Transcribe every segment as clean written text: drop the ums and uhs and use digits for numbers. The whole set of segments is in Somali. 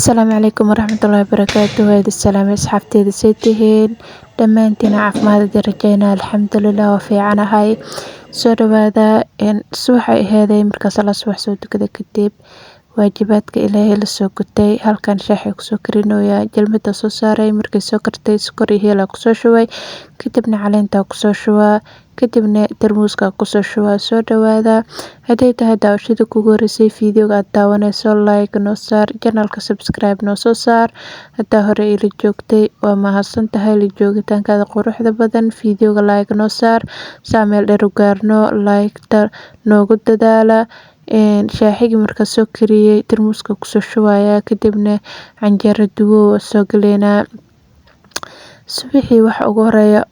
Asalaamu calaykum waraxmatullaahi wabarakaatuh. Waad salaamay asxaabteyda say tihiin dhammaantiin caafimaad idin rajaynaa alxamdulilah waa fiicanahay. Soo dhawaada subaxa aheeday markaas la subax soo tukada kadib waajibaadka ilaahay la soo gutay halkan shaaxi kusoo karinooya jalmada soo saaray markay soo kartay sokor iyo heel kusoo shubay kadibna caleenta kusoo shubaa kadibna tarmuuska kusoo shubaa. Soo dhawaada haday tahay daawashada kugu horeysay fiidiyoga aad daawanayso like noo saar channelka subscribe noo soo saar hadaa hore ila joogtay waa mahadsan tahay la joogitaankaada quruxda badan fiidiyoga like noo saar saameel dheer u gaarno like ta noogu dadaala. Shaaxigi marka soo kariyay tarmuuska kusoo shubaya kadibna canjeero duwo soo galeena subaxii waxa ugu horeeya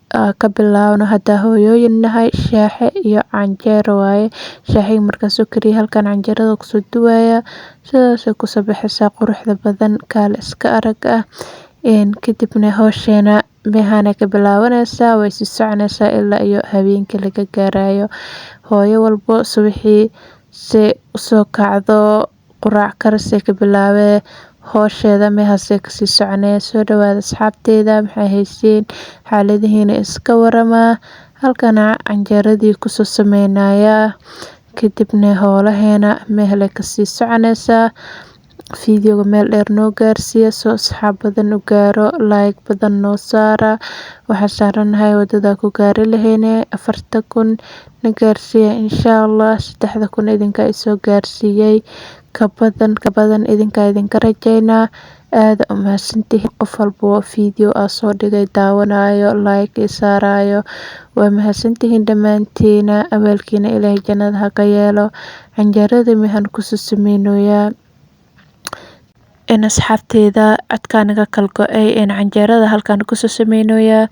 ka bilaawno hadaa hooyooyin nahay shaaxe iyo canjeero waaye. Shaaxigi marka soo kariyay halkan canjeerada kusoo duwaya sidaas ku soo baxaysa quruxda badan kaale iska arag ah kadibna hawsheena meehana ka bilaabanaysa way si soconaysa ilaa iyo habeenkii laga gaarayo. Hooyo walbo subaxii si soo kacdo quraac karsay ka bilaabay hawsheeda meehase ka sii soconay. Soo dhawaada asxaabteeda maxay haysiin xaaladihiina iska warama halkana canjeeradii kusoo sameynaya kadibna hawlaheena mehle ka sii soconaysa. Fiidiyoga meel dheer noo gaarsiiya soo asxaab badan u gaaro like badan noo saara waxa saaranahay wadada ku gaari laheene 40,000 na gaarsiiya insha Allah 3,000 idinka soo gaarsiiyay ka badan idinka rajaynaa aad u mahadsantihiin qof walbo fiidiyo soo dhigay daawanayo like saarayo waa mahadsantihiin dhammaantiin awaalkiina Ilaahay jannada ha ka yeelo. Canjeerada mehan ku soo sameynooya asxaabteeda codkaanaga kala go'ay canjeerada halkan ku soo sameynooya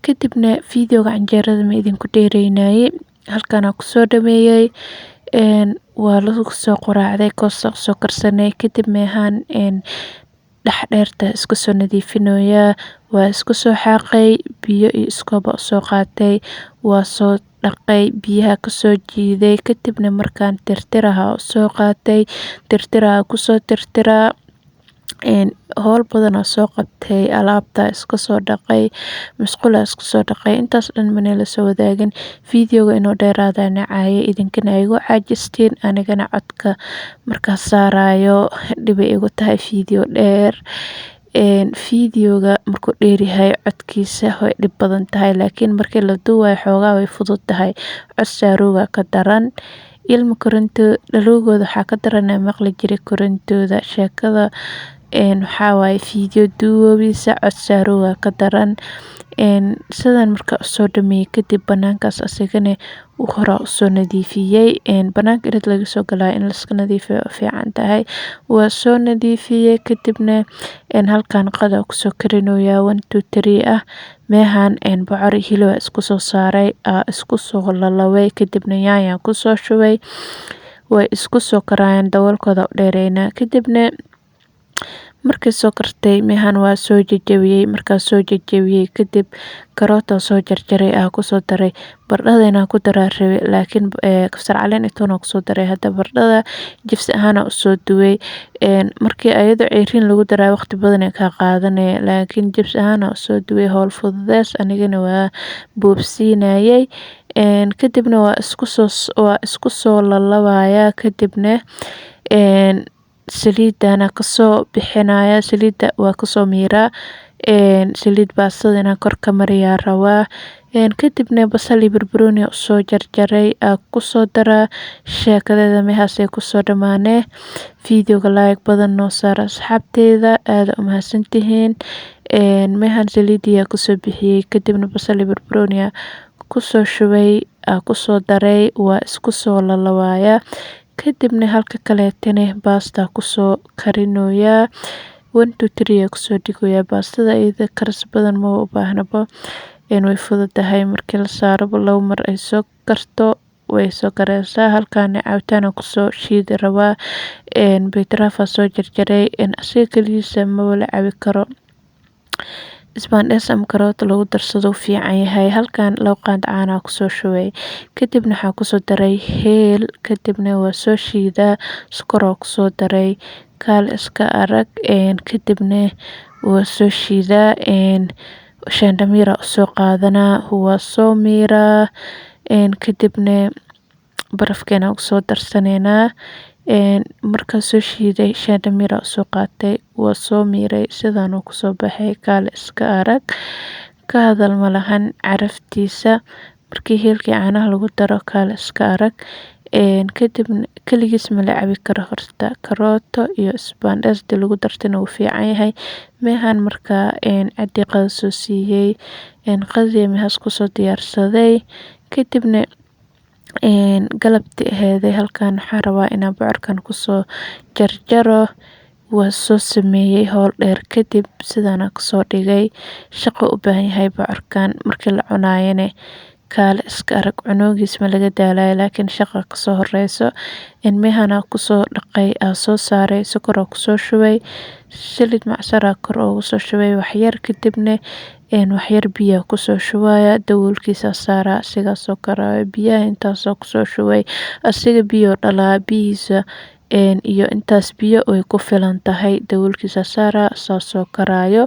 kadibna fiidiyoga canjeerada ma idinku dheereynayay halkan ku soo dhameeyay waa la soo quraacday soo karsanay kadib meehan dhaxdheerta isku soo nadiifinooya waa isku soo xaaqay biyo iyo iskooba soo qaatay waa soo dhaqay biyaha ka soo jiiday kadibna markaan tirtiraha soo qaatay tirtiraha ku soo tirtiraa hawl badan soo qabtay alaabta iska soo dhaqay musqula iska soo dhaqay intaas dhan mana la soo wadaagin fiidiyoga inoo dheeraada nacay idinkana igu caajistiin anigana codka marka saarayo dhibay igu tahay fiidiyo dheer fiidiyoga markuu dheer yahay codkiisa way dhib badan tahay laakiin markii la duubayo xoogaa way fudud tahay cod saarowga ka daran ilmo koronto dhalowgooda waxa ka daran maqli jiray korontooda sheekada waxa waaye fiidiyo duubisa cod saarowga ka daran sidan marka soo dhameeyay kadib banaankaas asagana u hore soo nadiifiyay banaanka inta laga soo galay in la iska nadiifiyo fiican tahay waa soo nadiifiyay kadibna halkan qada ku soo karinooya 1 2 3 ah meehan bocor hilib isku soo saaray isku soo lalaway kadibna yaanya ku soo shubay way isku soo karayaan daboolkooda u dheereyna kadibna markay soo kartay meehan waa soo jajabiyay markaa soo jajabiyay kadib karoota soo jarjaray ku soo daray bardhadana ku daraa rabay laakiin kabsar caleen intoona ku soo daray hada bardhada jibsi ahaan u soo duway markii ayada ceeriin lagu daray waqti badan ka qaadanay laakiin jibsi ahaan u soo duway hawl fududeys anigana waa boobsiinayay kadibna waa isku soo lalawaya kadibna saliidana ka soo bixinaya saliida waa ka soo miira saliid baasadana kor ka mariya rabaa kadibna basal iyo barbarooni soo jarjaray ku soo dara sheekadada meehase ku soo dhamaanay fiidiyoga like badan noo saar asxaabteeda aad u mahadsantihiin meehan saliidiya ku soo bixiyay kadibna basal iyo barbarooni ku soo shubay ku soo daray waa isku soo lalawaya kadibna halka kaleetana baasta ku soo karinooya 1 2 3 ku soo dhigoya baastada iyada karis badan ma u baahnaba way fududahay markii la saaro 2 mar ay soo karto way soo karaysaa halkan caawitaana ku soo shiidi rabaa beetrafa soo jarjaray asiga kaliisa ma wala cabi karo isbaandhees ama karoota lagu darsado fiican yahay halkan 2 qaand caana ku soo shubay kadibna waxa ku soo daray heel kadibna waa soo shiidaa sokor ku soo daray kaal iska arag kadibna waa soo shiidaa shaandha miir aa usoo qaadanaa waa soo miiraa kadibna barafkeena usoo darsaneynaa markaa soo shiiday shaandha miir aa usoo qaatay waa soo miiray sidaan uu kusoo baxay kaal iska arag ka hadal malahan caraftiisa markii heelkii caanaha lagu daro kaal iska arag kadibna kaligiis ma la cabi karo horta karooto iyo isbaandhays hadii lagu dartana wuu fiican yahay meehan markaa cadii qada soo siiyey qadii meehas kusoo diyaarsaday kadibna galabtii aheeday halkan waxaan rabaa inaan bocorkan kusoo jarjaro waa soo sameeyey howl dheer kadib sidaana kusoo dhigay shaqo u baahan yahay bocorkan markii la cunaayana kaale iska arag cunoogiis ma laga daalayo laakiin shaqa kasoo horeyso meehana kusoo dhaqay aa soo saaray sokor aa kusoo shubay saliid macsara kor ugu soo shubay waxyar kadibna waxyar biyo kusoo shubaya daboolkiisa saaraa asigaasoo karaayo biyaha intaasoo kusoo shubay asiga biyo dhalaa biyihiisa iyo intaas biyo way ku filan tahay daboolkiisa saaraa saasoo karaayo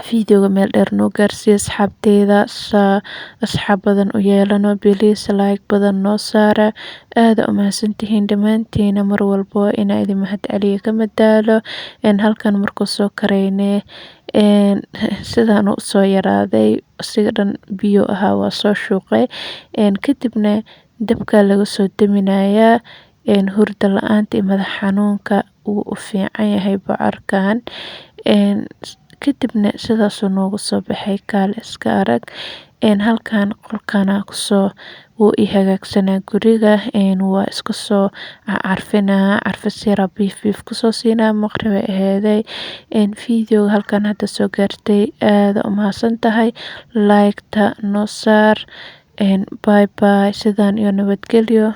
fiidiyowga meel dheer noo gaarsiiya asxaabteeda asxaab badan u yeelano biliis like badan noo saara aada u mahadsantihiin dhammaantiina mar walbo inaa idin mahad celiya kama daalo halkan markuu soo karayne sidaan u soo yaraaday asiga dhan biyo ahaa waa soo shuuqay kadibna dabka laga soo daminayaa hurda la-aanta iyo madax xanuunka wuu u fiican yahay bocorkan kadibna sidaasuu noogu soo baxay kaal iska arag halkan qolkana kusoo wuu i hagaagsanaa guriga waa iska soo carfinaa carfis yara biif kusoo siinaa maqribay aheeday fiidiyowga halkan hadda soo gaartay aada u mahadsan tahay like-ta noo saar bye bye sidaan iyo nabadgelyo.